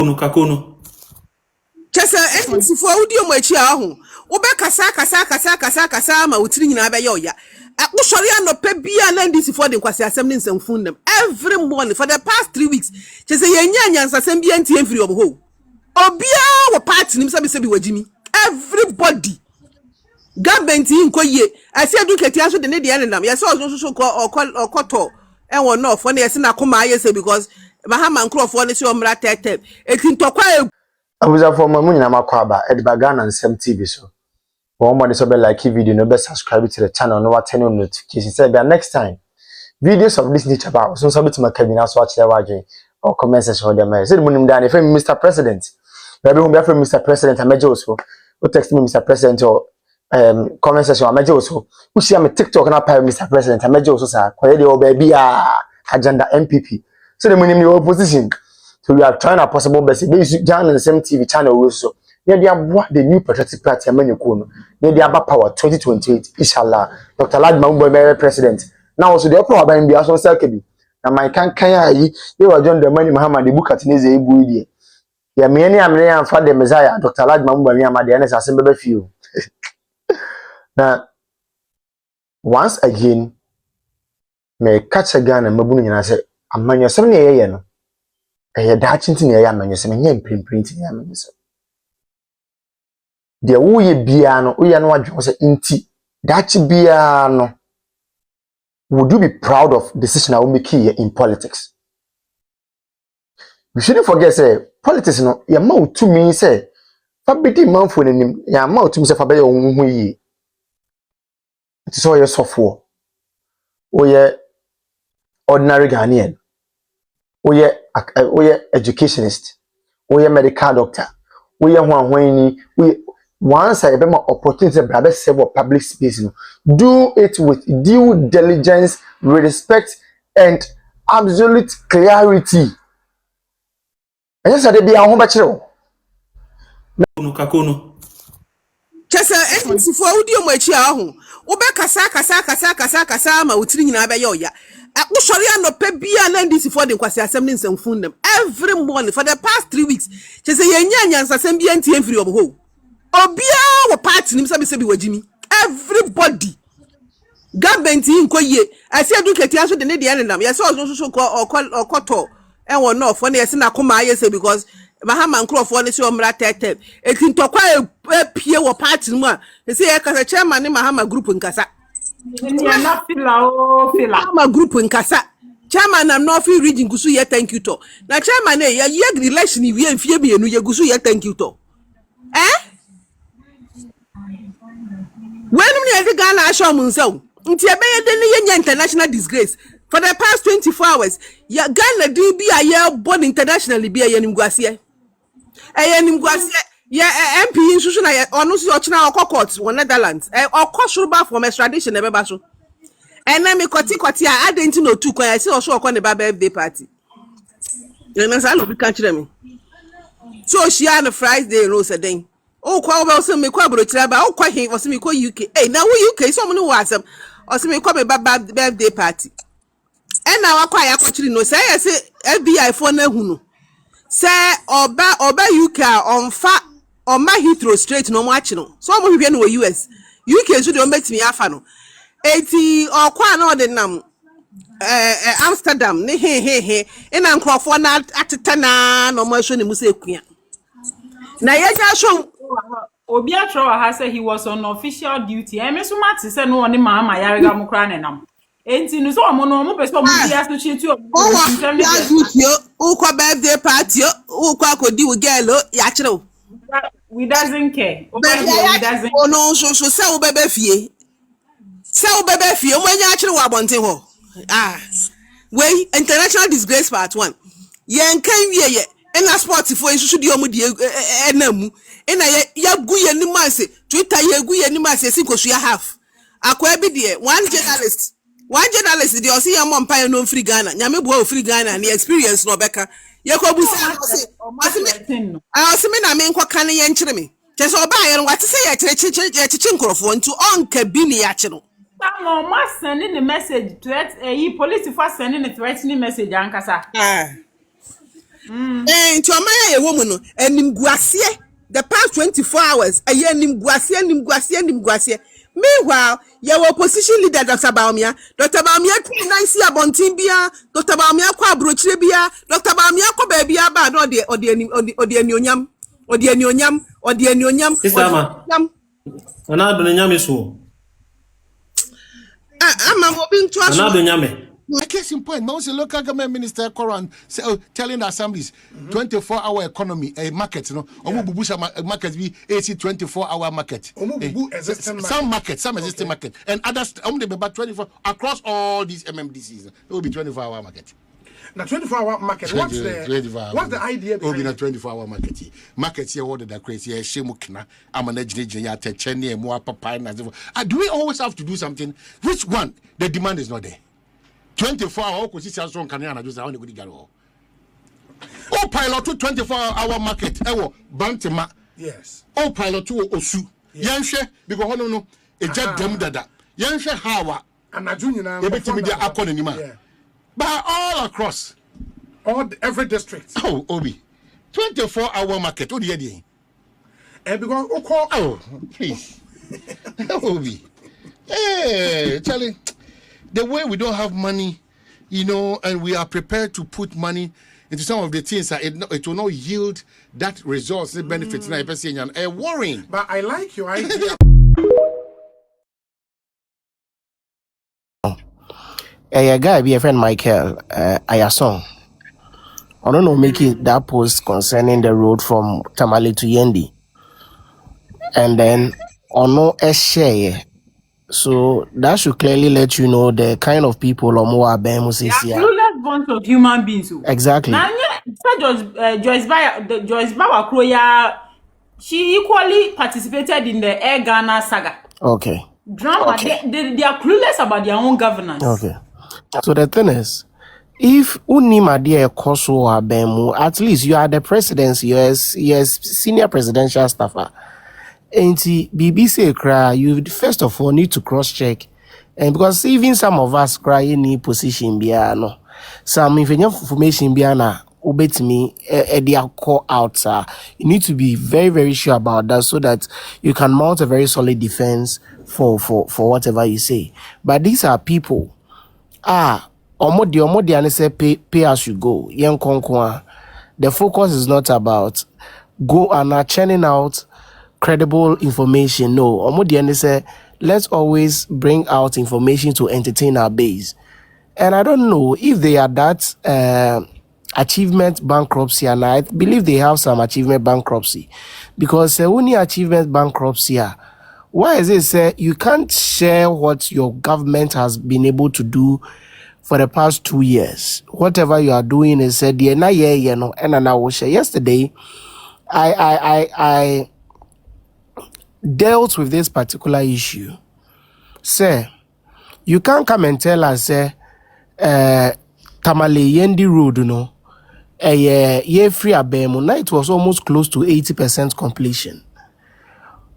Kakono. Chesa NDC for audio mwachi ahu. Ube kasa ma utiri nyina abe ya. Ushori anope bia na NDC for the NKWASIAFUOR mfundem. Every morning for the past 3 weeks. Chesa yenya nsasem bia ntie mfiri obo. Obia wo party nim sabi sebi wajimi. Everybody. Government inko ye. Asi aduketi aso de ne de enam. Yes so okoto. Enwo no for na yesi na koma ayese because Mahama nkrofo ne se omra tetem. Etintokwa Abuzafoɔ mamu nyina makwaba Ediba Ghana Nsɛm TV so. One more so be like video no be subscribe to the channel no turn on notifications. Say be next time videos of this nature about so bit my cabin so watch the or comment section for them. Say munim dan if Mr. President. Baby who be from Mr. President ameje oso. O text me Mr. President or comment section ameje oso. Who see am TikTok na pa Mr. President ameje oso sa. Koye de o baby agenda MPP. So the munim the opposition. So we are trying our possible best. We Ghana Nsɛm TV channel also. They are the new patriotic party Amenyokuno. They are power 2028. Inshallah. Dr. Ladma president. Now also the power by Mbia so Selkebi. Na my kan yi they were John the money Muhammad the book at Neze Ebu Idi. Ya many am for the Messiah Dr. Ladma Mbami Amadi and Assembly few. Now once again may catch a gun and Mabuni and I say Amanya 7 a.m. That chintin ya manyesem nye print ya manyesem de wo ye bia no wo ye no wadwo se inti that bia no would you be proud of decision I will make here in politics? We shouldn't forget say politics no ya ma utumi say fa bedi manfo nanim ya ma utumi say fa be ye wo yi it is all your software o ye ordinary Ghanaian oye educationist, oye medical doctor, oye hwanhwani, oye once I be my opportunity to brother serve public space, do it with due diligence, respect, and absolute clarity. And yes, I be a home bachelor. Kakono. Chesa NDC for audio mwachi ahu. Ube kasa ma utiri nyina abe ya. Ushori anope bia na NDC for the NKWASIAFUOR mfundem. Every morning for the past 3 weeks. Chese yenya nsasem bia ntie mfiri obo. Obia wo party nim sabi sebi wajimi. Everybody. Government inko ye. Asi aduketi aso de ne de enam. Yes so okoto. Enwo no for na yesi na koma ayese because Mahama nkrofo ne se omra tetem. Etintokwa pie wo party mu a. Say e kasa chairman ne Mahama group nkasa. Ama group nkasa chairman am no fi region gusu ye thank you to na chairman ye election wi enfie bienu ye gusu ye thank you to when me Ghana ashom nsaw nti ebe ye de ye international disgrace for the past 24 hours ya Ghana di bi aye born internationally bi aye nimguase ya MP nsusu na onu si ochina okokot won Netherlands okoshuruba from extradition e beba so enemi koti a adenti no tu kwa si oso okọ ne ba birthday party na sa lo bi kan kire me so she on Friday rose den o kwa oba so me kwa brochira ba o kwa he o so me kwa UK na wo UK so mo no wasam o so me kwa me ba birthday party na wa kwa ya kwa kire no say yes FBI for na hu no say oba UK onfa Oma Heathrow straight no mo achi no so mo hwehwe no US UK so de o metimi afa no eti okwa na ode nam Amsterdam ne he ina nkrofo na ateta na no mo ahwo ne musa ekua na ye ja so obi atro ha say he was on official duty me so mate say no one mama yarega mo kra ne nam enti no so mo no mo pese mo dia so chi tu o kwa birthday party o kwa kodi wo girl ya kire we doesn't care. We doesn't. Oh no, so say bebe fie. Say bebe fie. Mo nya akire wa bonten ho. We international disgrace part 1. Yen kan wie ye. Ena sport for isusu di omu di enamu. Ena ya gu ye ni mase. Twitter ye gu ye ni mase sinkosu ya half. Akwa bi de one journalist the osi ya mo mpa no free Ghana. Nyame bo free Ghana ni experience no beka. Ye ko bu say asimi na me nkwa kan ye nkyere me chese oba ye no wate say ye kyekye nkrofo ntu onka bi ne ya kye no no ma send the message threat police for sending a threatening message ankasa Nti omaya ye woman no animguasie the past 24 hours aye animguasie. Meanwhile, your opposition leader Dr. Baumia too nice abontin bia, Dr. Baumia kwa brochire bia, Dr. Baumia kwa baby aba no de onionyam. Sister Ama. Ana do nyame so. Ama mo bin to aso. Ana do nyame. A case in point, most local government minister Koran telling the assemblies 24-hour economy a market, market be AC 24-hour market. Some markets, some existing market, and others only about 24 across all these MMDCs. It will be 24-hour market. Now 24-hour market. What's the idea? It will be a 24-hour market. Markets here ordered that crazy. Shemukina, Amanejia, Cheni, Moa Papa. Do we always have to do something? Which one? The demand is not there. 24-hour consistency can you just how good go. Oh, pilot to 24-hour market. Bantema. Yes. Oh, pilot to Osu. Yanshe because no a jet dem dada. Yanshe Hawa. And a junior now. But all across every district. Oh, Obi. 24-hour market. What do you do? And because please. Obi. Hey, Charlie. The way we don't have money, and we are prepared to put money into some of the things that it will not yield that results, the benefits, worrying. But I like your idea. A guy, be a friend, Michael, Ayason. I don't know, making that post concerning the road from Tamale to Yendi. And then, a share. So that should clearly let you know the kind of people or more clueless bunch of human beings. Exactly. Now, Joyce Bawa Kroya, she equally participated in the Air Ghana saga. Okay. Drama. Okay. They are clueless about their own governance. Okay. So the thing is, if Unima dear Koso or Bemu, at least you are the presidency, yes, senior presidential staffer. And BBC cry, you first of all need to cross check, and because even some of us cry any position biano, some information biana obey me their call out. You need to be very, very sure about that so that you can mount a very solid defense for whatever you say. But these are people. Omodi and say pay as you go. The focus is not about go and churning out credible information. No, Omodiane say let's always bring out information to entertain our base. And I don't know if they are that achievement bankruptcy, and I believe they have some achievement bankruptcy, because only achievement bankruptcy. Why is it say you can't share what your government has been able to do for the past 2 years? Whatever you are doing is said, and I will share. Yesterday, I dealt with this particular issue. Say, you can't come and tell us, Tamale Yendi Road, free abemo. Now it was almost close to 80% completion.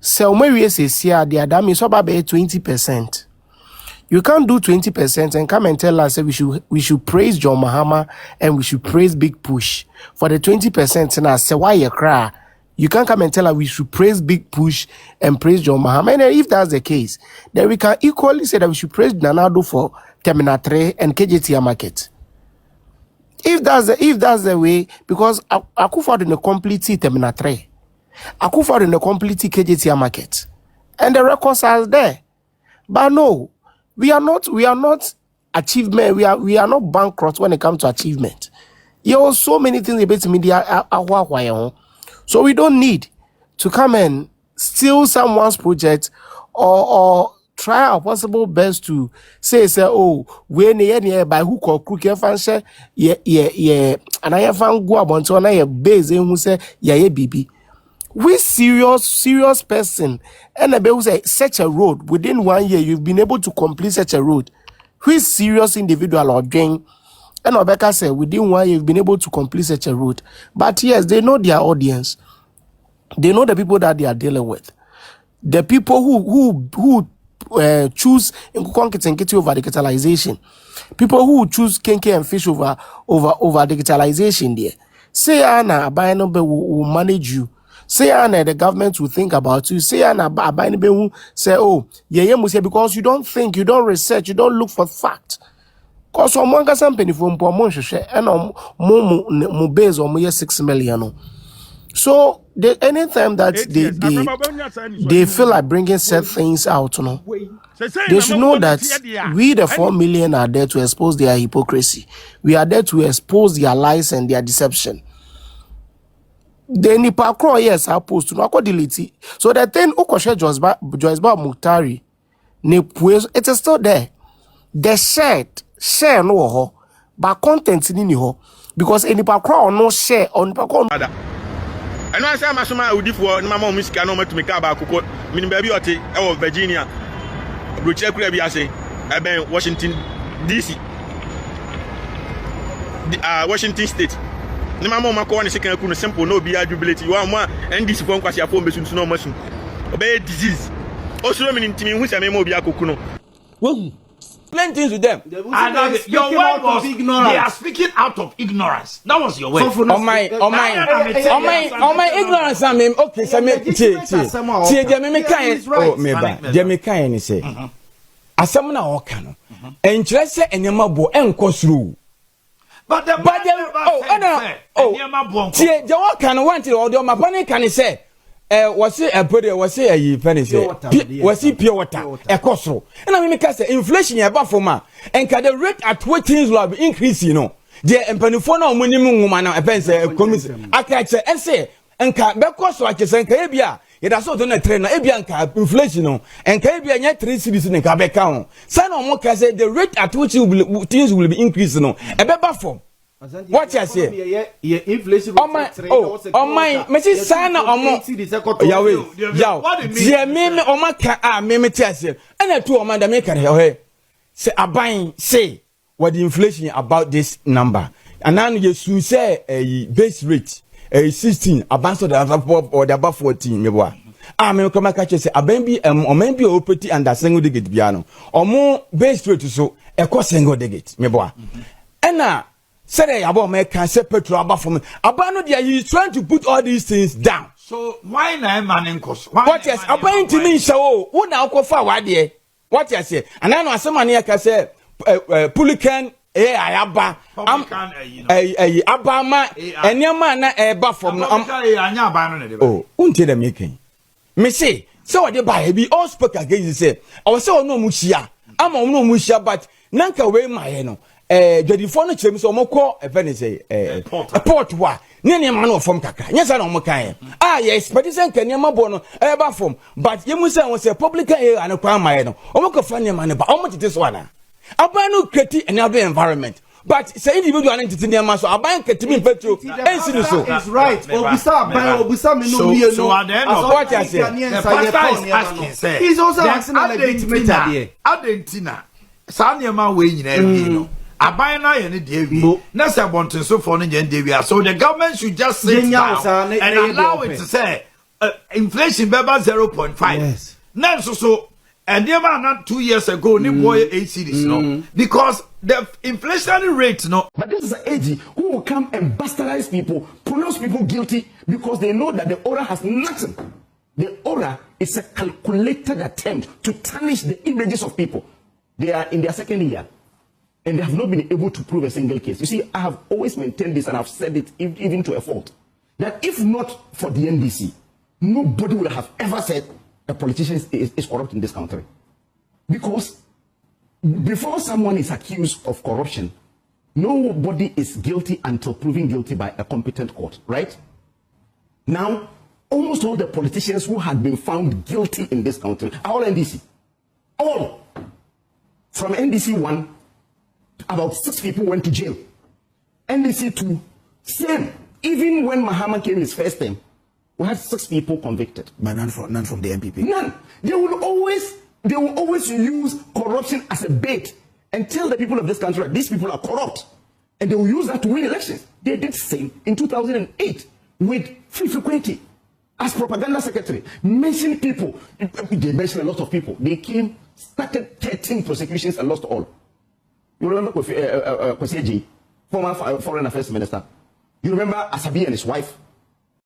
So when we say the Adam is about 20%. You can't do 20% and come and tell us that we should praise John Mahama and we should praise Big Push for the 20%. And I say, why you cry? You can't come and tell us we should praise Big Push and praise John Mahama. And if that's the case, then we can equally say that we should praise Nanado for Terminal 3 and KJT market. If that's the way, because I could find in the complete Terminal 3. I could find in the complete KJT market. And the records are there. But no, we are not achievement. We are not bankrupt when it comes to achievement. There are so many things about media. So we don't need to come and steal someone's project or try our possible best to say oh we near by hook or crook fancy and I have found go about to a base who say BB. We serious person and about say such a road within 1 year you've been able to complete such a road. Who is serious individual or gang? And Obeka said within 1 year you've been able to complete such a road. But yes, they know their audience. They know the people that they are dealing with. The people who choose Nkunkiti over digitalization. People who choose Kenke and Fish over digitalization there. Say Anna Abino will manage you. Say Anna the government will think about you. Say Anna Abino will say, oh, yeah, because you don't think, you don't research, you don't look for fact. Because someone got something from Pomonshire and mo base on 6 million. So anytime that they feel like bringing certain things out, they should know that we, the 4 million, are there to expose their hypocrisy. We are there to expose their lies and their deception. The Nipa Crow, yes, are supposed to not delete. So the thing Okoshe Joyce Muktari, it is still there. The share no ho, but content in ho because any Nipa Crow no share on Nipa Crow. And I say I'm a woody for my mom, Miss Canoma to make about cook, meaning baby or Virginia. Which I say, I've been Washington, D.C., Washington State. The mama call the second simple no be jubilate. You are more NDC NKWASIAFUOR mission to no mushroom. Obey disease. Also, meaning to me, which I may be a cocoon. Well, plenty to them. Your word was ignorance. They are speaking out of ignorance. That was your word. On my ignorance, I mean, okay, so me Jamaican say, Asamna Okano, and Tressa and Yamabo and Kosru. But the Jawakan wanted or my panic can say. Was it a put was it a penny? Was it pure water? A costro. And I mean, because inflation above for ma and can the rate at what things will increase, you know. The empanifono minimum woman a pencil commission. I can say and say and can back cost like a Caribbean. It has also done a trainer, Ebianca, inflation, and Caribbean yet 3 cities in a Quebec count. Son or more say the rate at which things will be increasing on a better form. What I say? Inflation. Oh my, Mrs. Sana or more. Yahweh, dear Mimi or my car, Mimi Tessie, and a 2 of Madame Maker. Say, I buying, say what the inflation about this number. And now you soon say a base rate, a 16, advance of the above or the above 14. I may come catch say, a baby, or maybe a pretty and a single digit piano, or more base rate so a cost single digit, me boy. And now. Say about my cancer petrol about for me. Abano dia he is trying to put all these things down. So why na man cost? What yes, about to me so who now go for what there? What you say? And I know somebody can say Pulican ayaba abama enyama na eba from oh until the making. Me say so what they buy be all spoke against say I was say no mushia. I'm no mushia but nanka we my no. The phone chim so moko a penny say a port wa near man of from Kaka. Yes, I don't know. Yes, but it's a Kanyama Bono, a form. But you must say was a public air and a crime. Omoko funny man, but how much this one? I buy no critic and other environment. But say individual entity near Maso, I buy to me petrol. Is right. So at the end of what I say, the pastor is asking, say, he's also asking Argentina. Sanyama way in every Abina and Davy, Nessa Bonton so for Davy. So the government should just sit down and allow it to say inflation beba 0.5. Yes. Now so and they were not 2 years ago, ni boy 8 cities, no, because the inflationary rate, no. But this is an AG who will come and bastardize people, pronounce people guilty because they know that the order has nothing. The order is a calculated attempt to tarnish the images of people. They are in their second year. And they have not been able to prove a single case. You see, I have always maintained this, and I've said it even to a fault, that if not for the NDC, nobody would have ever said a politician is corrupt in this country. Because before someone is accused of corruption, nobody is guilty until proven guilty by a competent court, right? Now, almost all the politicians who had been found guilty in this country are all NDC. All. From NDC 1, about 6 people went to jail. NDC 2, same. Even when Mahama came his first time, we had 6 people convicted. But none from the MPP. None. They will always use corruption as a bait and tell the people of this country that these people are corrupt. And they will use that to win elections. They did the same in 2008 with Fifi as propaganda secretary. Mentioned people. They mentioned a lot of people. They came, started 13 prosecutions and lost all. You remember Kwesi, former foreign affairs minister? You remember Asabi and his wife?